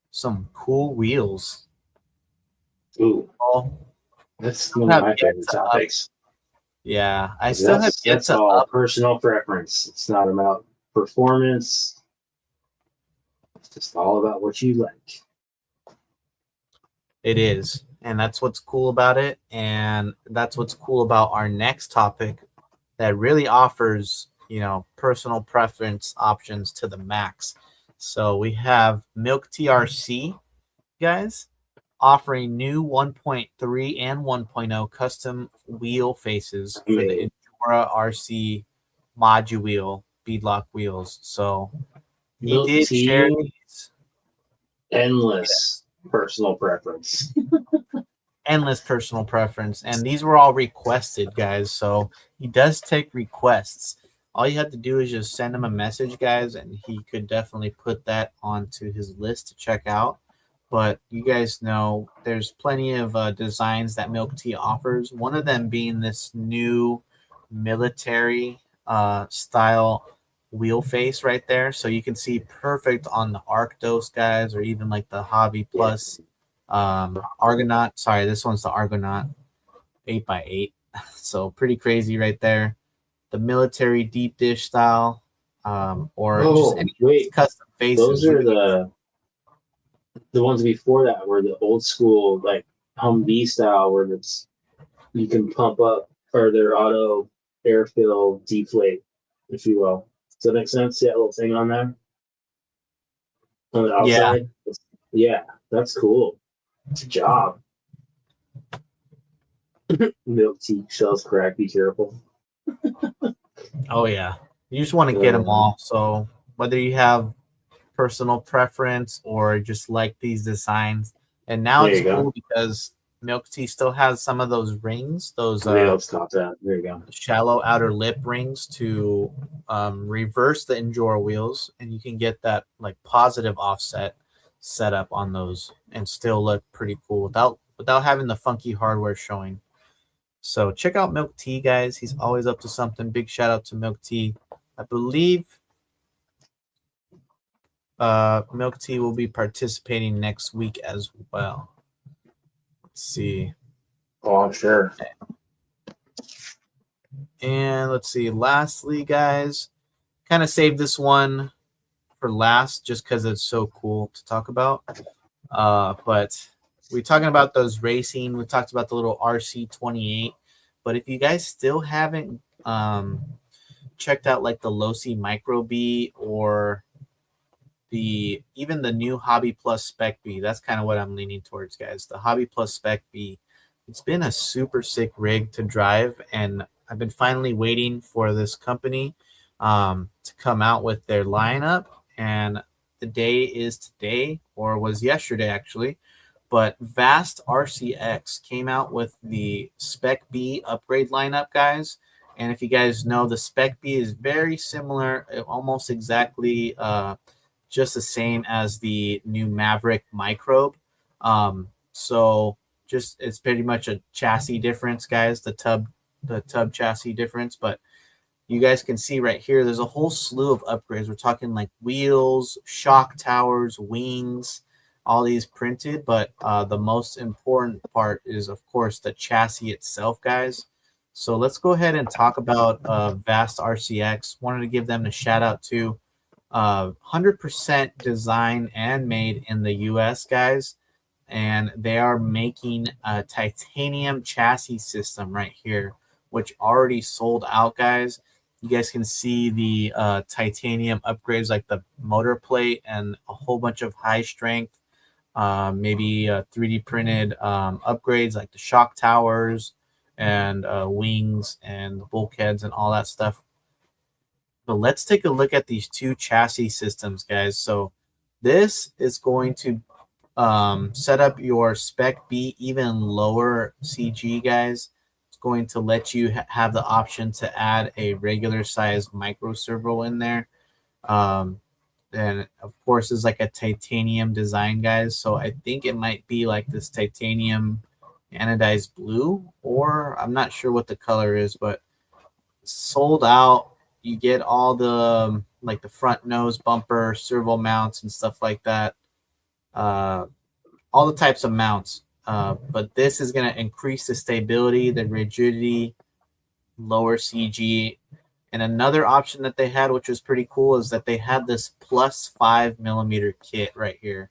some cool wheels.
Ooh.
Oh,
That's one of my favorite topics.
Yeah, I still have yet
that's
to
all
up.
personal preference. It's not about performance. It's just all about what you like.
It is, and that's what's cool about it, and that's what's cool about our next topic that really offers, personal preference options to the max. So we have Milk TRC, guys, offering new 1.3 and 1.0 custom wheel faces for the Endura RC module beadlock wheels. So he
Milk
did
tea,
share these.
endless personal preference.
Endless personal preference. And these were all requested, guys. So he does take requests. All you have to do is just send him a message, guys, and he could definitely put that onto his list to check out. But you guys know there's plenty of designs that Milk Tea offers. One of them being this new military style wheel face right there. So you can see perfect on the Arktos guys, or even like the Hobby Plus Argonaut. Sorry, this one's the Argonaut 8x8. So pretty crazy right there. The military deep dish style, or just any
wait,
custom faces.
those are the ones before that were the old school like Humvee style where it's you can pump up or they're auto air fill deflate, if you will. Does that make sense? See that little thing on there on the
Yeah.
outside? Yeah, that's cool. It's a job. Milk tea shells crack. Be careful.
Oh yeah. You just want to get them all. So whether you have personal preference or just like these designs, and now
There
it's
you go.
cool because Milk Tea still has some of those rings, those
Yeah, let's top that. There you go.
shallow outer lip rings to reverse the Endura wheels, and you can get that like positive offset setup on those and still look pretty cool without having the funky hardware showing. So check out Milk Tea, guys. He's always up to something. Big shout out to Milk Tea. I believe Milk Tea will be participating next week as well. Let's see.
Oh, I'm sure.
And let's see. Lastly, guys, kind of saved this one for last just because it's so cool to talk about. But we're talking about those racing. We talked about the little RC28. But if you guys still haven't checked out like the Losi Micro B or even the new Hobby Plus Spec B, that's kind of what I'm leaning towards, guys. The Hobby Plus Spec B. It's been a super sick rig to drive, and I've been finally waiting for this company to come out with their lineup, and the day is today, or was yesterday actually. But Vast RCX came out with the Spec B upgrade lineup, guys. And if you guys know, the Spec B is very similar, almost exactly just the same as the new Maverick Microbe. So just it's pretty much a chassis difference, guys. The tub chassis difference, but you guys can see right here, there's a whole slew of upgrades. We're talking like wheels, shock towers, wings, all these printed. But the most important part is, of course, the chassis itself, guys. So let's go ahead and talk about Vast RCX. Wanted to give them a shout out to 100% designed and made in the U.S., guys. And they are making a titanium chassis system right here, which already sold out, guys. You guys can see the titanium upgrades like the motor plate and a whole bunch of high strength, maybe 3D printed upgrades like the shock towers and wings and the bulkheads and all that stuff. But let's take a look at these two chassis systems, guys. So this is going to set up your Spec B even lower CG, guys. It's going to let you have the option to add a regular size micro servo in there. And of course, it's like a titanium design, guys. So I think it might be like this titanium anodized blue, or I'm not sure what the color is, but sold out. You get all the like the front nose bumper, servo mounts, and stuff like that. All the types of mounts. But this is going to increase the stability, the rigidity, lower CG. And another option that they had, which was pretty cool, is that they had this plus 5mm kit right here.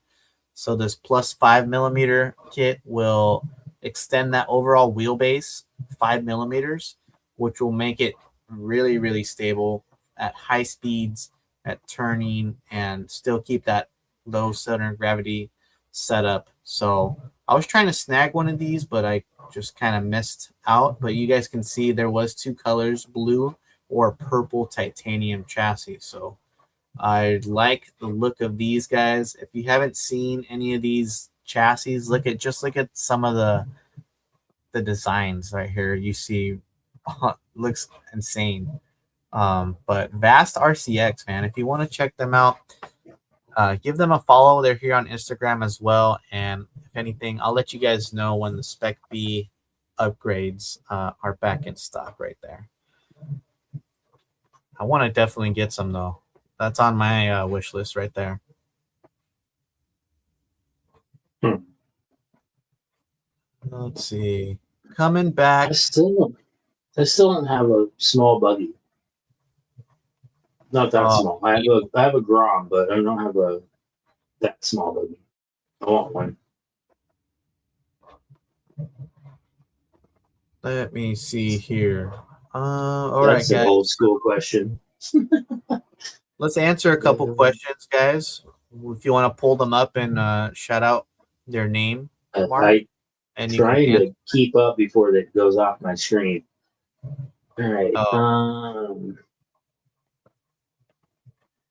So this plus 5mm kit will extend that overall wheelbase 5mm, which will make it really, really stable at high speeds, at turning, and still keep that low center of gravity setup. So I was trying to snag one of these, but I just kind of missed out. But you guys can see there was two colors, blue or purple titanium chassis. So I like the look of these, guys. If you haven't seen any of these chassis, look at some of the designs right here. You see, looks insane. But Vast RCX, man, if you want to check them out, give them a follow. They're here on Instagram as well. And if anything, I'll let you guys know when the Spec B upgrades are back in stock right there. I want to definitely get some though. That's on my wish list right there. Let's see. Coming back.
I still don't have a small buggy. Not that small. I have a Grom, but I don't have that small buggy. I want one.
Let me see here. All
That's
right,
an
guys.
old school question.
Let's answer a couple questions, guys. If you want to pull them up and shout out their name, Mark, and you
trying
can
to keep up before that goes off my screen. All right.
Oh.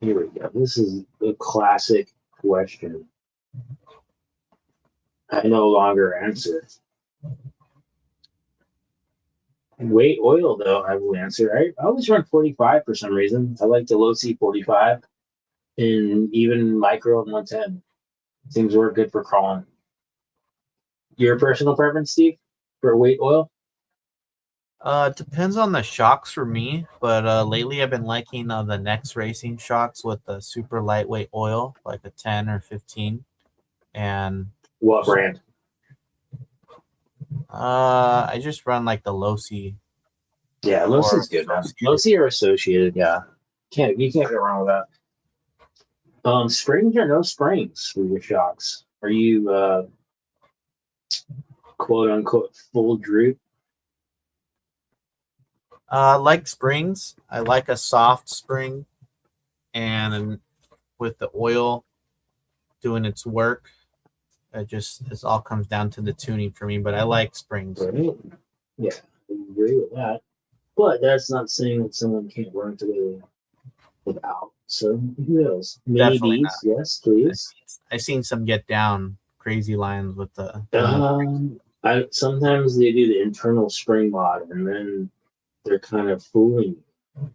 Here we go. This is a classic question. I no longer answer. Weight oil, though, I will answer. I always run 45 for some reason. I like the low C 45 and even micro 110. Seems to work good for crawling. Your personal preference, Steve, for weight oil?
Depends on the shocks for me, but lately I've been liking the Next Racing shocks with the super lightweight oil, like a 10 or 15. And
what brand?
I just run like the low C.
Yeah, low C's good, man. Low C or associated, yeah. You can't go wrong with that. Springs or no springs for your shocks? Are you quote unquote full droop?
Like springs. I like a soft spring, and with the oil doing its work, it all comes down to the tuning for me. But I like springs.
Right. Yeah, I agree with that. But that's not saying that someone can't run together without. So who knows? Mini
Definitely
B's,
not.
yes, please.
I've seen some get down crazy lines with the.
I sometimes they do the internal spring mod, and then they're kind of fooling you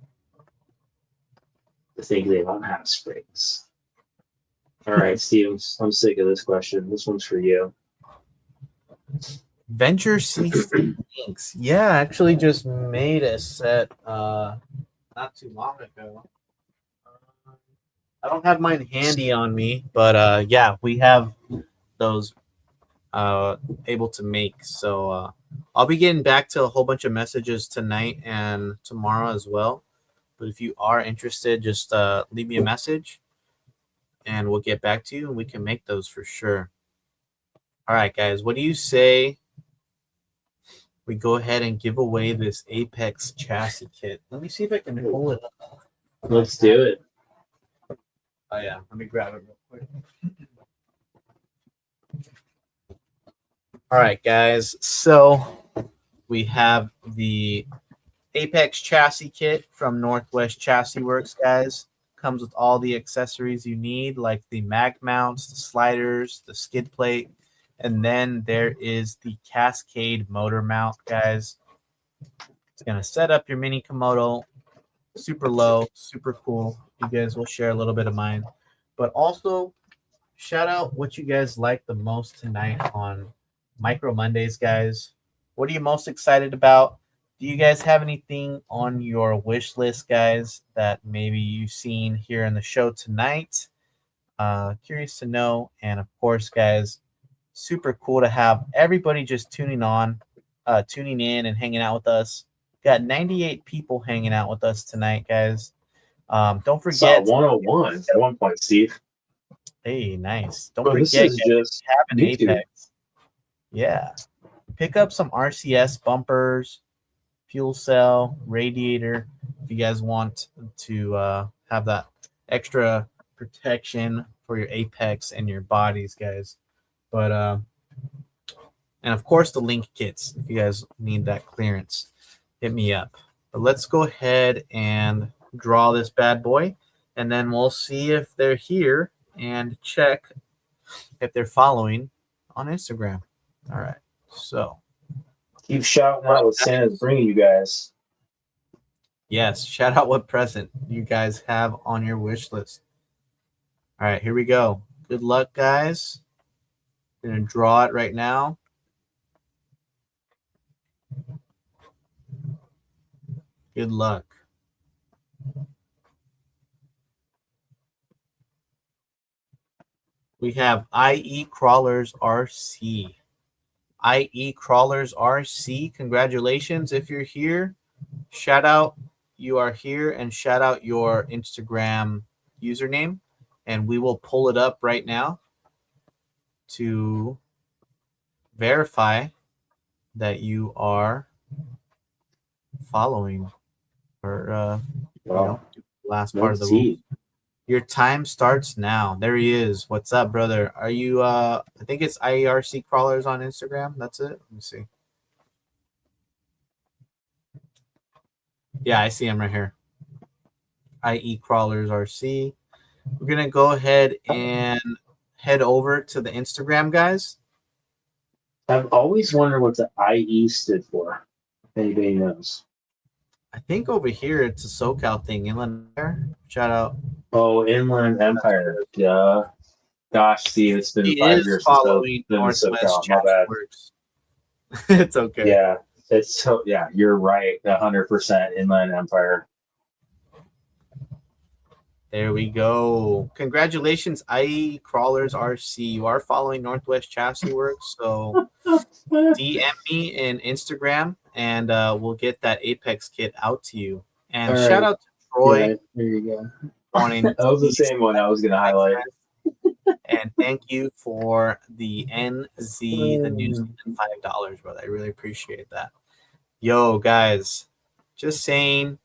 to think they don't have springs. All right, Steve, I'm sick of this question. This one's for you.
Venture C3 links. Yeah, I actually just made a set not too long ago. I don't have mine handy on me, but yeah, we have those able to make. So I'll be getting back to a whole bunch of messages tonight and tomorrow as well. But if you are interested, just leave me a message and we'll get back to you and we can make those for sure. All right, guys, what do you say we go ahead and give away this Apex chassis kit? Let me see if I can pull it up.
Let's do it.
Oh, yeah. Let me grab it real quick. All right, guys. So we have the Apex chassis kit from Northwest Chassis Works, guys. Comes with all the accessories you need, like the mag mounts, the sliders, the skid plate, and then there is the Cascade motor mount, guys. It's going to set up your mini Komodo super low, super cool. You guys will share a little bit of mine. But also, shout out what you guys like the most tonight on Micro Mondays, guys. What are you most excited about? Do you guys have anything on your wish list, guys, that maybe you've seen here in the show tonight? Curious to know. And of course, guys, super cool to have everybody just tuning in and hanging out with us. Got 98 people hanging out with us tonight, guys. Don't forget
101 at one point, Steve.
Hey, nice. Don't
Bro,
forget,
this is
guys,
just
have an
YouTube.
Apex. Yeah. Pick up some RCS bumpers, fuel cell, radiator, if you guys want to have that extra protection for your Apex and your bodies, guys. But and of course the link kits, if you guys need that clearance, hit me up. But let's go ahead and draw this bad boy, and then we'll see if they're here and check if they're following on Instagram. All right. So
keep shouting out what Santa's bringing you guys.
yes, shout out what present you guys have on your wish list. All right, here we go. Good luck, guys. I'm gonna draw it right now. Good luck. We have IE Crawlers RC. IE Crawlers RC, congratulations if you're here. Shout out you are here and shout out your Instagram username, and we will pull it up right now to verify that you are following or last part of the rule. Your time starts now. There he is. What's up, brother? Are you I think it's IERC Crawlers on Instagram. That's it. Let me see. Yeah, I see him right here. IE Crawlers RC. We're gonna go ahead and head over to the Instagram, guys.
I've always wondered what the IE stood for. If anybody knows.
I think over here it's a SoCal thing. Inland Empire. Shout out.
Oh, Inland Empire. Duh. Gosh, Steve, it's been 5 years since I've been to SoCal. My bad.
It's okay.
Yeah, it's so. Yeah, you're right. 100% Inland Empire.
There we go. Congratulations, IE Crawlers RC. You are following Northwest Chassis Works, so DM me in Instagram, and we'll get that Apex kit out to you. And shout out to Troy.
Yeah, there you go.
That
was the same one I was going to highlight.
And thank you for the NZ, the New Zealand $5, brother. I really appreciate that. Yo, guys, just saying,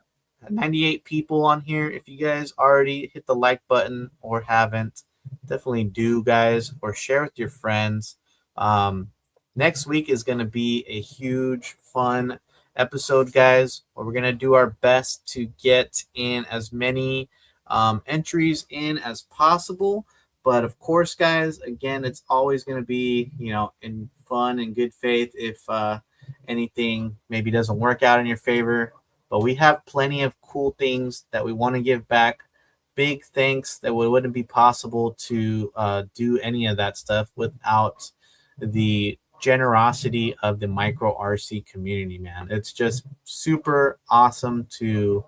98 people on here. If you guys already hit the like button or haven't, definitely do, guys, or share with your friends. Next week is going to be a huge, fun episode, guys, where we're going to do our best to get in as many entries in as possible. But of course, guys, again, it's always going to be, in fun and good faith if anything maybe doesn't work out in your favor. But we have plenty of cool things that we want to give back. Big thanks that wouldn't be possible to do any of that stuff without the generosity of the micro RC community, man. It's just super awesome to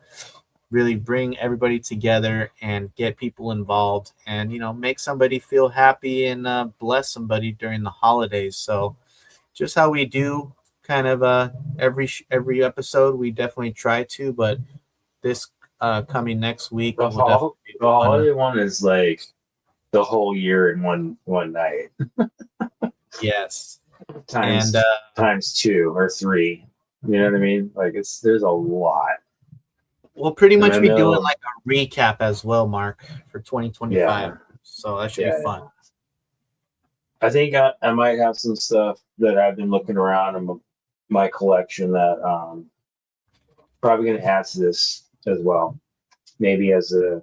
really bring everybody together and get people involved and, make somebody feel happy and bless somebody during the holidays. So just how we do kind of every episode, we definitely try to, but this coming next week,
the holiday one is like the whole year in one night.
Yes.
Times 2 or 3. You know what I mean? Like there's a lot.
We'll pretty much be doing like a recap as well, Mark, for 2025. Yeah. So that should be fun.
I think I might have some stuff that I've been looking around in my collection that probably going to add to this as well. Maybe as a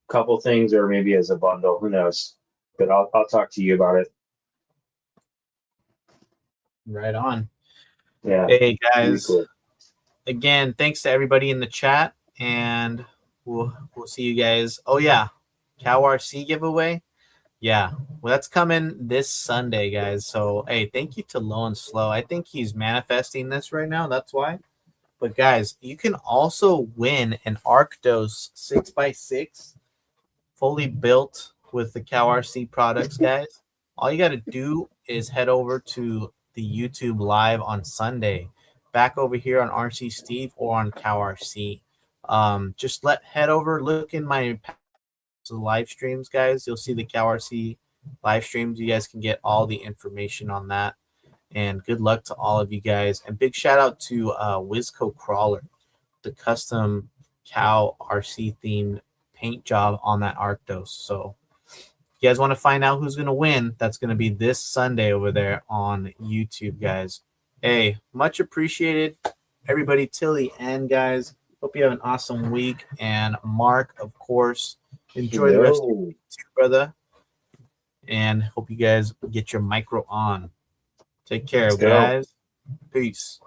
couple things or maybe as a bundle. Who knows? But I'll talk to you about it.
Right on.
Yeah.
Hey, guys. Cool. Again, thanks to everybody in the chat. And we'll see you guys. Oh, yeah. Cow RC giveaway. Yeah. Well, that's coming this Sunday, guys. So, hey, thank you to Low and Slow. I think he's manifesting this right now. That's why. But, guys, you can also win an Arktos 6x6 fully built with the Cow RC products, guys. All you got to do is head over to the YouTube live on Sunday. Back over here on RC Steve or on Cow RC. Just head over, look in my live streams, guys. You'll see the Cow RC live streams. You guys can get all the information on that. And good luck to all of you guys. And big shout out to Wisco Crawler, the custom Cow RC themed paint job on that Arktos. So if you guys want to find out who's going to win, that's going to be this Sunday over there on YouTube, guys. Hey, much appreciated, everybody till the end, guys. Hope you have an awesome week. And Mark, of course, enjoy the rest of your week too, brother. And hope you guys get your micro on. Take care, guys. Peace.